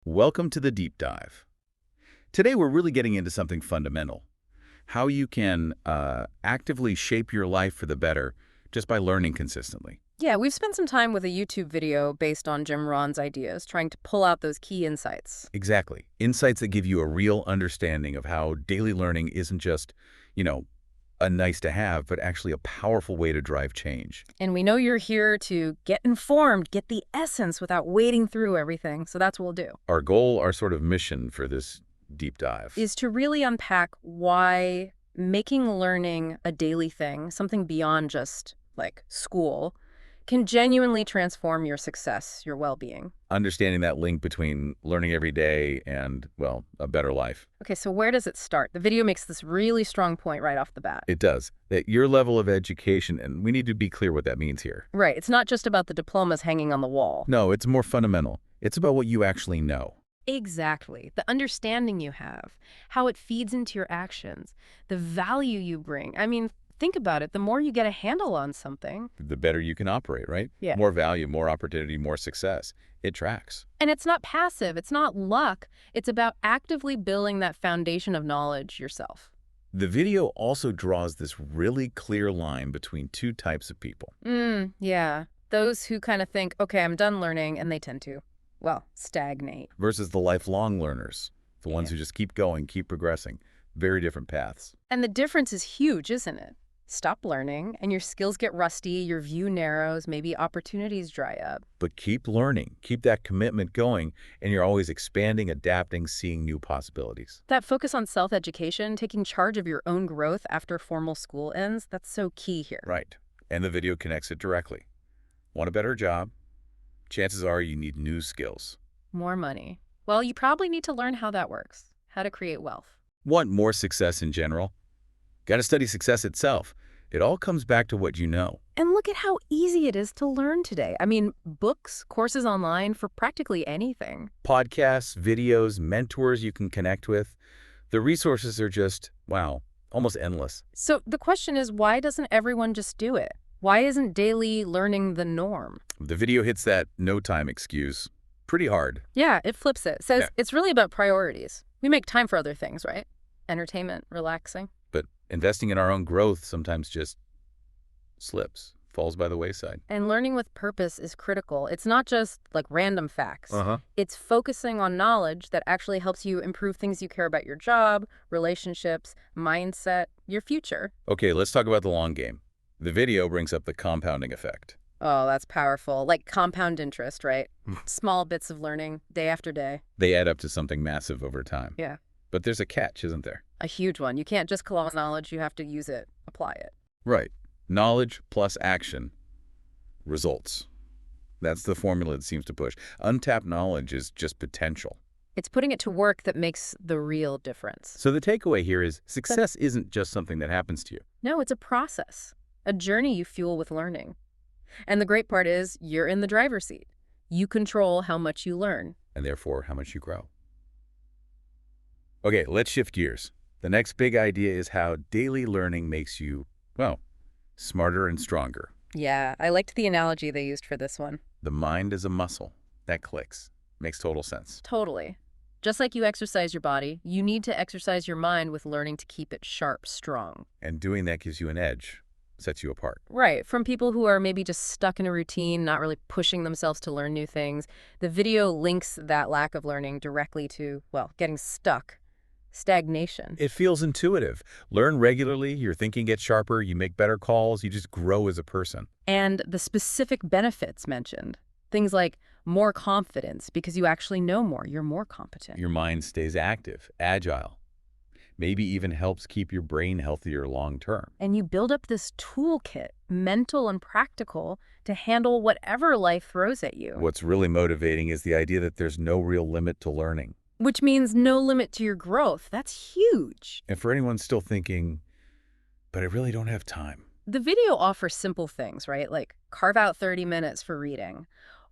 Welcome to the deep dive. Today we're really getting into something fundamental. How you can actively shape your life for the better just by learning consistently. Yeah, we've spent some time with a YouTube video based on Jim Rohn's ideas, trying to pull out those key insights. Exactly. Insights that give you a real understanding of how daily learning isn't just, a nice to have, but actually a powerful way to drive change. And we know you're here to get informed, get the essence without wading through everything, so that's what we'll do. Our goal, our sort of mission for this deep dive. Is to really unpack why making learning a daily thing, something beyond just, like, school, can genuinely transform your success, your well-being. Understanding that link between learning every day and, well, a better life. Okay, so where does it start? The video makes this really strong point right off the bat. It does. That your level of education, and we need to be clear what that means here. Right, it's not just about the diplomas hanging on the wall. No, it's more fundamental. It's about what you actually know. Exactly. The understanding you have, how it feeds into your actions, the value you bring. I mean, think about it. The more you get a handle on something, The better you can operate, right? Yeah. More value, more opportunity, more success. It tracks. and it's not passive, it's not luck. It's about actively building that foundation of knowledge yourself. The video also draws this really clear line between two types of people. Yeah. Those who kind of think, okay, I'm done learning, and they tend to, well, stagnate. Versus the lifelong learners, the ones Yeah. who just keep going, keep progressing. Very different paths. And the difference is huge, isn't it? Stop learning, and your skills get rusty, your view narrows, maybe opportunities dry up. But keep learning, keep that commitment going, and you're always expanding, adapting, seeing new possibilities. That focus on self-education, taking charge of your own growth after formal school ends, that's so key here. Right. And the video connects it directly. Want a better job? Chances are you need new skills. More money. Well, you probably need to learn how that works, how to create wealth. Want more success in general? Got to study success itself. It all comes back to what you know. And look at how easy it is to learn today. I mean, books, courses online for practically anything. Podcasts, videos, mentors you can connect with. The resources are just, wow, almost endless. So the question is, why doesn't everyone just do it? Why isn't daily learning the norm? The video hits that no time excuse pretty hard. Yeah, it flips it. Says Yeah. it's really about priorities. We make time for other things, right? Entertainment, relaxing. But investing in our own growth sometimes just slips, falls by the wayside. And learning with purpose is critical. It's not just like random facts. Uh-huh. It's focusing on knowledge that actually helps you improve things you care about: your job, relationships, mindset, your future. Okay, let's talk about the long game. The video brings up the compounding effect. Oh, that's powerful. Like compound interest, right? Small bits of learning, day after day. They add up to something massive over time. Yeah. But there's a catch, isn't there? A huge one. You can't just collect knowledge. You have to use it, apply it. Right. Knowledge plus action. Results. That's the formula it seems to push. Untapped knowledge is just potential. It's putting it to work that makes the real difference. So the takeaway here is success isn't just something that happens to you. No, it's a process, a journey you fuel with learning. And the great part is you're in the driver's seat. You control how much you learn. And therefore how much you grow. Okay, let's shift gears. The next big idea is how daily learning makes you, well, smarter and stronger. Yeah, I liked the analogy they used for this one. The mind is a muscle. That clicks. Makes total sense. Totally. Just like you exercise your body, you need to exercise your mind with learning to keep it sharp, strong. And doing that gives you an edge, sets you apart. Right, from people who are maybe just stuck in a routine, not really pushing themselves to learn new things. The video links that lack of learning directly to, well, getting stuck. Stagnation. It feels intuitive. Learn regularly, your thinking gets sharper, you make better calls, you just grow as a person. And the specific benefits mentioned. Things like more confidence because you actually know more, you're more competent. Your mind stays active, agile. Maybe even helps keep your brain healthier long term. And you build up this toolkit, mental and practical, to handle whatever life throws at you. What's really motivating is the idea that there's no real limit to learning. Which means no limit to your growth. That's huge. And for anyone still thinking, but I really don't have time. The video offers simple things, right? Like carve out 30 minutes for reading,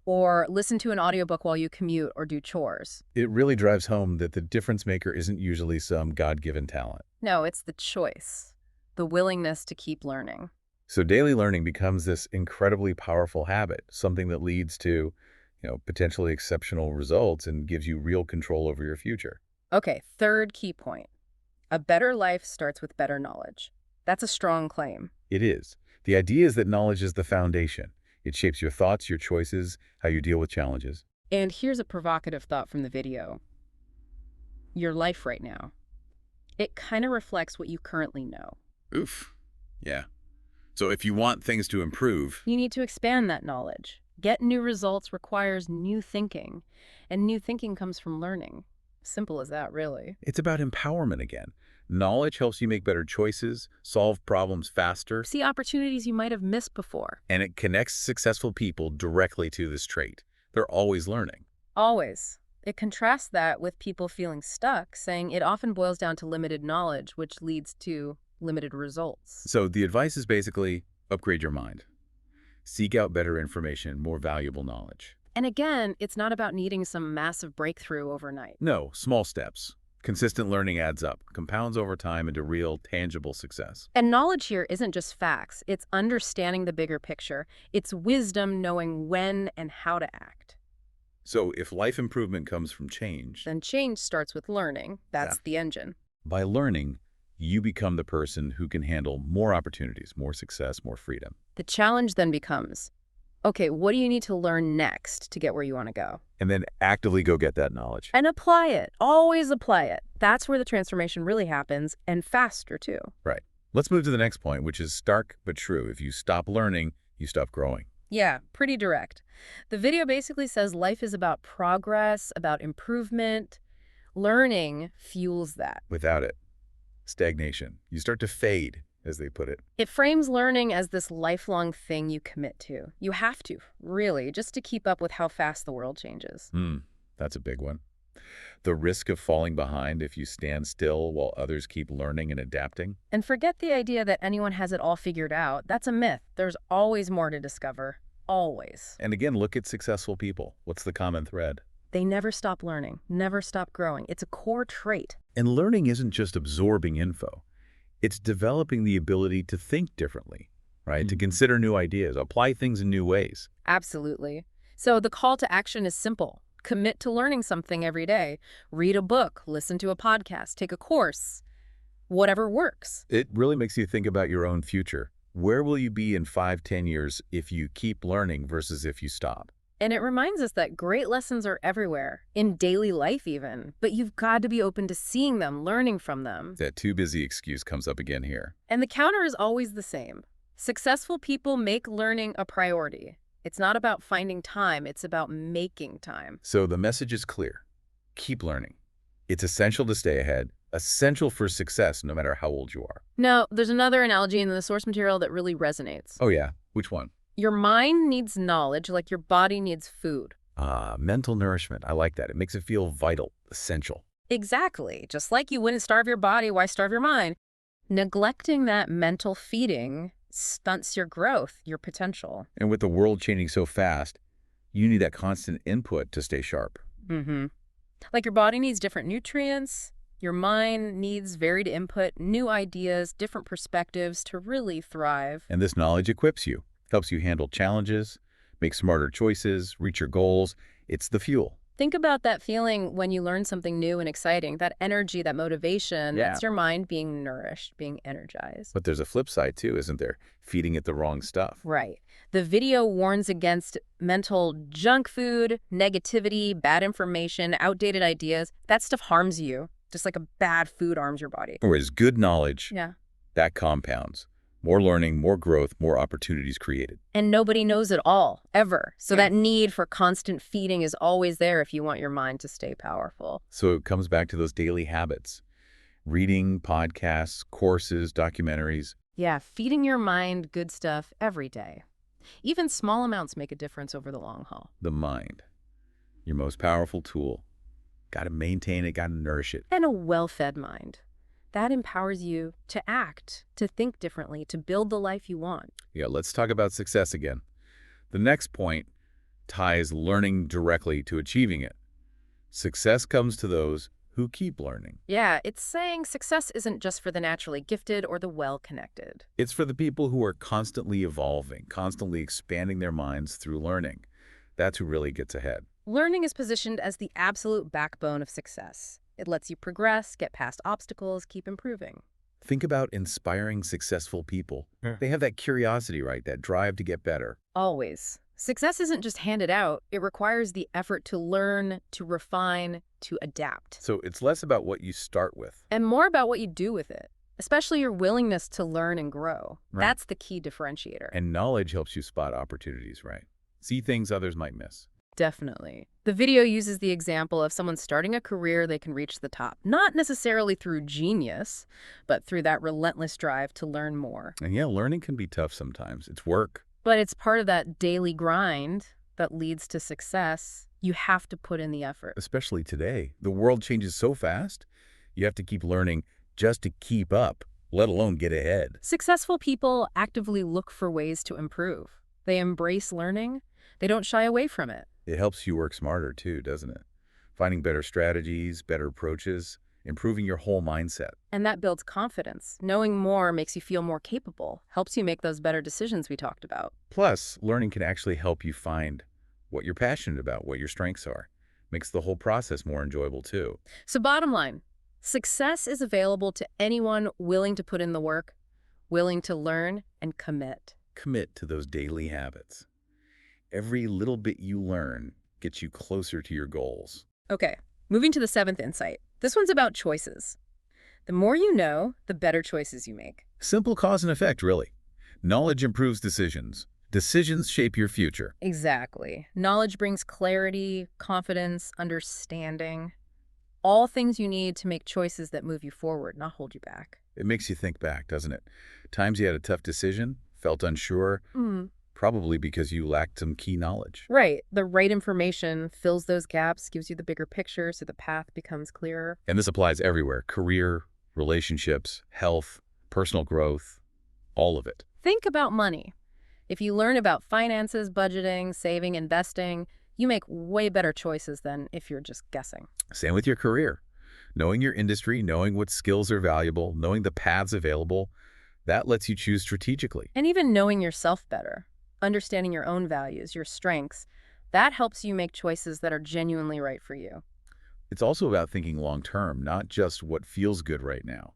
or listen to an audiobook while you commute or do chores. It really drives home that the difference maker isn't usually some God-given talent. No, it's the choice, the willingness to keep learning. So daily learning becomes this incredibly powerful habit, something that leads to, potentially exceptional results and gives you real control over your future. Okay, third key point. A better life starts with better knowledge. That's a strong claim. It is. The idea is that knowledge is the foundation. It shapes your thoughts, your choices, how you deal with challenges. And here's a provocative thought from the video. Your life right now. It kind of reflects what you currently know. Oof. Yeah. So if you want things to improve, You need to expand that knowledge. Get new results requires new thinking, and new thinking comes from learning. Simple as that, really. it's about empowerment again. Knowledge helps you make better choices, solve problems faster, See opportunities you might have missed before. and it connects successful people directly to this trait. They're always learning. Always. It contrasts that with people feeling stuck, saying it often boils down to limited knowledge, which leads to limited results. So the advice is basically upgrade your mind. Seek out better information, more valuable knowledge. And again, it's not about needing some massive breakthrough overnight. No, small steps. Consistent learning adds up, compounds over time into real, tangible success. And knowledge here isn't just facts, it's understanding the bigger picture. It's wisdom knowing when and how to act. So if life improvement comes from change, Then change starts with learning. That's Yeah. the engine. by learning, you become the person who can handle more opportunities, more success, more freedom. The challenge then becomes, okay, what do you need to learn next to get where you want to go? And then actively go get that knowledge. And apply it. Always apply it. That's where the transformation really happens, and faster too. Right. Let's move to the next point, which is stark but true. If you stop learning, you stop growing. Yeah, pretty direct. The video basically says life is about progress, about improvement. Learning fuels that. Without it, stagnation. You start to fade, as they put it. It frames learning as this lifelong thing you commit to. You have to, really, just to keep up with how fast the world changes. That's a big one. The risk of falling behind if you stand still while others keep learning and adapting. And forget the idea that anyone has it all figured out. That's a myth. There's always more to discover. Always. And again, look at successful people. What's the common thread? They never stop learning, never stop growing. It's a core trait. And learning isn't just absorbing info. It's developing the ability to think differently, right? To consider new ideas, apply things in new ways. Absolutely. So the call to action is simple. Commit to learning something every day. Read a book, listen to a podcast, take a course. Whatever works. It really makes you think about your own future. Where will you be in 5, 10 years if you keep learning versus if you stop? And it reminds us that great lessons are everywhere, in daily life even. But you've got to be open to seeing them, learning from them. That too busy excuse comes up again here. And the counter is always the same. Successful people make learning a priority. It's not about finding time, it's about making time. So the message is clear. Keep learning. It's essential to stay ahead, essential for success no matter how old you are. Now, there's another analogy in the source material that really resonates. Oh yeah, which one? Your mind needs knowledge like your body needs food. Mental nourishment. I like that. It makes it feel vital, essential. Exactly. Just like you wouldn't starve your body, why starve your mind? Neglecting that mental feeding stunts your growth, your potential. And with the world changing so fast, you need that constant input to stay sharp. Like your body needs different nutrients, your mind needs varied input, new ideas, different perspectives to really thrive. And this knowledge equips you, helps you handle challenges, make smarter choices, reach your goals. It's the fuel. Think about that feeling when you learn something new and exciting, that energy, that motivation. Yeah. That's your mind being nourished, being energized. But there's a flip side too, isn't there? Feeding it the wrong stuff. Right. The video warns against mental junk food, negativity, bad information, outdated ideas. That stuff harms you, just like a bad food harms your body. Whereas good knowledge, Yeah. that compounds. More learning, more growth, more opportunities created. And nobody knows it all, ever. So that need for constant feeding is always there if you want your mind to stay powerful. So it comes back to those daily habits. Reading, podcasts, courses, documentaries. Yeah, feeding your mind good stuff every day. Even small amounts make a difference over the long haul. The mind, your most powerful tool. Got to maintain it, got to nourish it. And a well-fed mind. That empowers you to act, to think differently, to build the life you want. Yeah, let's talk about success again. The next point ties learning directly to achieving it. Success comes to those who keep learning. Yeah, it's saying success isn't just for the naturally gifted or the well-connected. It's for the people who are constantly evolving, constantly expanding their minds through learning. That's who really gets ahead. Learning is positioned as the absolute backbone of success. It lets you progress, get past obstacles, keep improving. Think about inspiring successful people. Yeah. They have that curiosity, right? That drive to get better. Always. Success isn't just handed out. It requires the effort to learn, to refine, to adapt. So it's less about what you start with. And more about what you do with it, especially your willingness to learn and grow. Right. That's the key differentiator. And knowledge helps you spot opportunities, right? See things others might miss. Definitely. The video uses the example of someone starting a career they can reach the top, not necessarily through genius, but through that relentless drive to learn more. And yeah, learning can be tough sometimes. It's work. But it's part of that daily grind that leads to success. You have to put in the effort. Especially today. The world changes so fast. You have to keep learning just to keep up, let alone get ahead. Successful people actively look for ways to improve. They embrace learning. They don't shy away from it. It helps you work smarter too, doesn't it? Finding better strategies, better approaches, improving your whole mindset. And that builds confidence. Knowing more makes you feel more capable, helps you make those better decisions we talked about. Plus, learning can actually help you find what you're passionate about, what your strengths are. Makes the whole process more enjoyable too. So bottom line, success is available to anyone willing to put in the work, willing to learn and commit. Commit to those daily habits. Every little bit you learn gets you closer to your goals. Okay, moving to the 7th insight. This one's about choices. The more you know, the better choices you make. Simple cause and effect, really. Knowledge improves decisions. Decisions shape your future. Exactly. Knowledge brings clarity, confidence, understanding. All things you need to make choices that move you forward, not hold you back. It makes you think back, doesn't it? Times you had a tough decision, felt unsure, probably because you lacked some key knowledge. Right. The right information fills those gaps, gives you the bigger picture so the path becomes clearer. And this applies everywhere. Career, relationships, health, personal growth, all of it. Think about money. If you learn about finances, budgeting, saving, investing, you make way better choices than if you're just guessing. Same with your career. Knowing your industry, knowing what skills are valuable, knowing the paths available, that lets you choose strategically. And even knowing yourself better. Understanding your own values, your strengths, that helps you make choices that are genuinely right for you. It's also about thinking long-term, not just what feels good right now.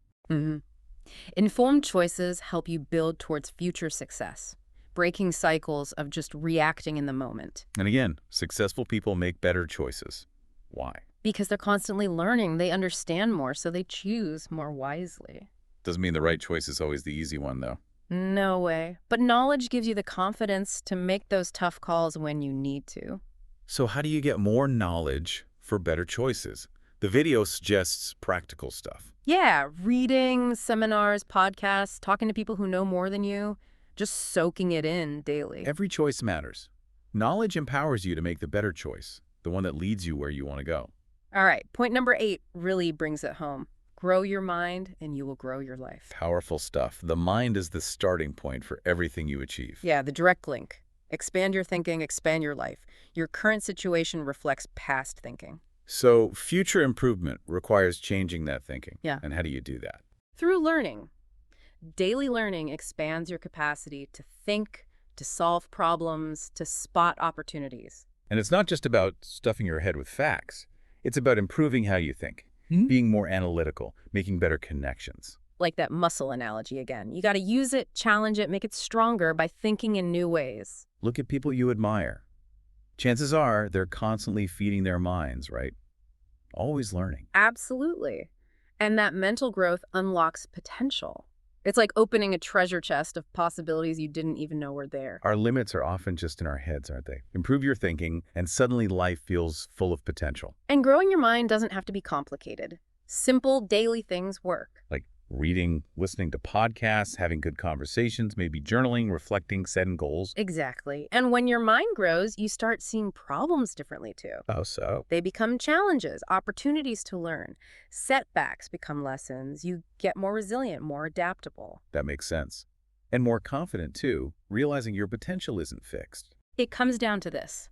Informed choices help you build towards future success, breaking cycles of just reacting in the moment. And again, successful people make better choices. Why? Because they're constantly learning, they understand more, so they choose more wisely. Doesn't mean the right choice is always the easy one, though. No way. But knowledge gives you the confidence to make those tough calls when you need to. So how do you get more knowledge for better choices? The video suggests practical stuff. Yeah, reading, seminars, podcasts, talking to people who know more than you, just soaking it in daily. Every choice matters. Knowledge empowers you to make the better choice, the one that leads you where you want to go. All right, point number 8 really brings it home. Grow your mind and you will grow your life. Powerful stuff. The mind is the starting point for everything you achieve. Yeah, the direct link. Expand your thinking, expand your life. Your current situation reflects past thinking. So future improvement requires changing that thinking. Yeah. And how do you do that? Through learning. Daily learning expands your capacity to think, to solve problems, to spot opportunities. And it's not just about stuffing your head with facts. It's about improving how you think. Being more analytical, making better connections. Like that muscle analogy again. You got to use it, challenge it, make it stronger by thinking in new ways. Look at people you admire. Chances are they're constantly feeding their minds, right? Always learning. Absolutely. And that mental growth unlocks potential. It's like opening a treasure chest of possibilities you didn't even know were there. Our limits are often just in our heads, aren't they? Improve your thinking, and suddenly life feels full of potential. And growing your mind doesn't have to be complicated. Simple daily things work. Like reading, listening to podcasts, having good conversations, maybe journaling, reflecting, setting goals. Exactly. And when your mind grows, you start seeing problems differently too. Oh, so? They become challenges, opportunities to learn. Setbacks become lessons. You get more resilient, more adaptable. That makes sense. And more confident too, realizing your potential isn't fixed. It comes down to this.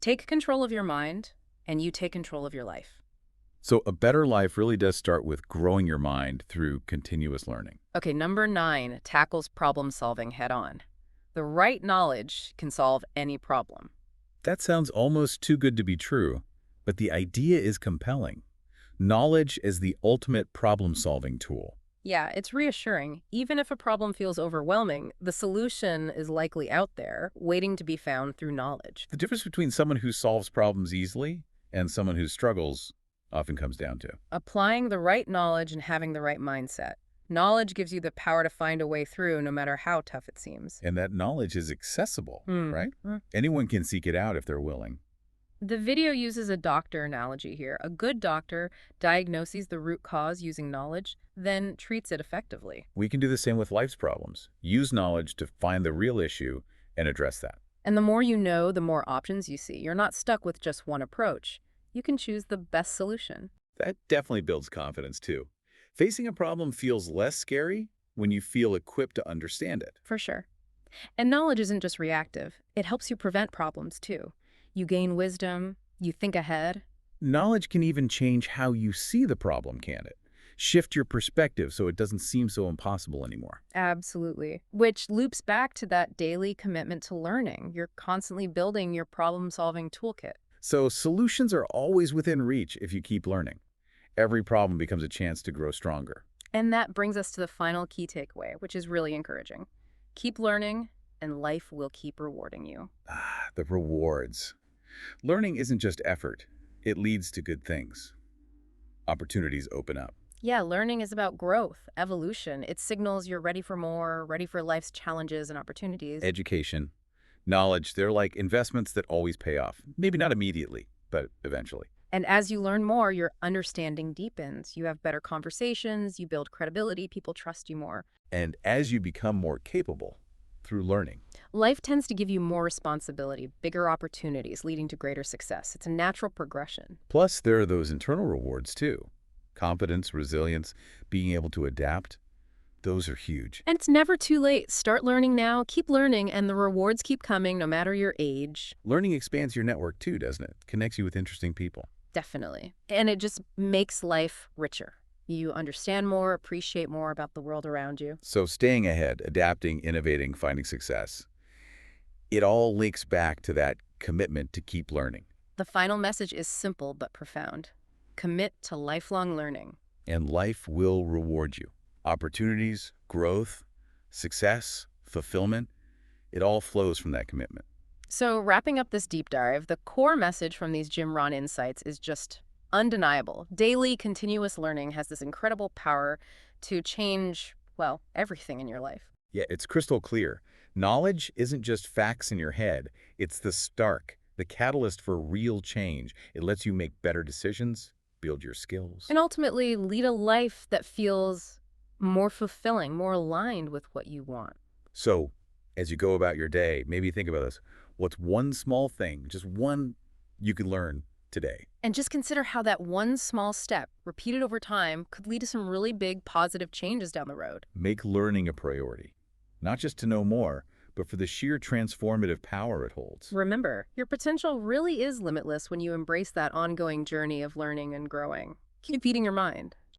Take control of your mind, and you take control of your life. So a better life really does start with growing your mind through continuous learning. Okay, number 9 tackles problem solving head on. The right knowledge can solve any problem. That sounds almost too good to be true, but the idea is compelling. Knowledge is the ultimate problem-solving tool. Yeah, it's reassuring. Even if a problem feels overwhelming, the solution is likely out there, waiting to be found through knowledge. The difference between someone who solves problems easily and someone who struggles often comes down to. Applying the right knowledge and having the right mindset. Knowledge gives you the power to find a way through, no matter how tough it seems. And that knowledge is accessible, Hmm. right? Mm. Anyone can seek it out if they're willing. The video uses a doctor analogy here. A good doctor diagnoses the root cause using knowledge, then treats it effectively. We can do the same with life's problems. Use knowledge to find the real issue and address that. And the more you know, the more options you see. You're not stuck with just one approach. You can choose the best solution. That definitely builds confidence too. Facing a problem feels less scary when you feel equipped to understand it. For sure. And knowledge isn't just reactive. It helps you prevent problems, too. You gain wisdom, you think ahead. Knowledge can even change how you see the problem, can it? Shift your perspective so it doesn't seem so impossible anymore. Absolutely. Which loops back to that daily commitment to learning. You're constantly building your problem-solving toolkit. So solutions are always within reach if you keep learning. Every problem becomes a chance to grow stronger. And that brings us to the final key takeaway, which is really encouraging. Keep learning, and life will keep rewarding you. Ah, the rewards. Learning isn't just effort. It leads to good things. Opportunities open up. Yeah, learning is about growth, evolution. It signals you're ready for more, ready for life's challenges and opportunities. Education, knowledge, they're like investments that always pay off. Maybe not immediately, but eventually. And as you learn more, your understanding deepens. You have better conversations, you build credibility, people trust you more. And as you become more capable through learning, Life tends to give you more responsibility, bigger opportunities, leading to greater success. It's a natural progression. plus there are those internal rewards too. Competence, resilience, being able to adapt, those are huge. And it's never too late. Start learning now, keep learning, and the rewards keep coming no matter your age. Learning expands your network too, doesn't it? Connects you with interesting people. Definitely. And it just makes life richer. You understand more, appreciate more about the world around you. So staying ahead, adapting, innovating, finding success, it all links back to that commitment to keep learning. The final message is simple but profound. Commit to lifelong learning. And life will reward you. Opportunities, growth, success, fulfillment, it all flows from that commitment. So wrapping up this deep dive, the core message from these Jim Rohn insights is just undeniable. Daily, continuous learning has this incredible power to change, well, everything in your life. Yeah, it's crystal clear. Knowledge isn't just facts in your head. It's the spark, the catalyst for real change. It lets you make better decisions, build your skills. And ultimately lead a life that feels more fulfilling, more aligned with what you want. So, as you go about your day, maybe think about this. What's one small thing, just one, you can learn today? And just consider how that one small step, repeated over time, could lead to some really big positive changes down the road. Make learning a priority. Not just to know more, but for the sheer transformative power it holds. Remember, your potential really is limitless when you embrace that ongoing journey of learning and growing. Keep feeding your mind.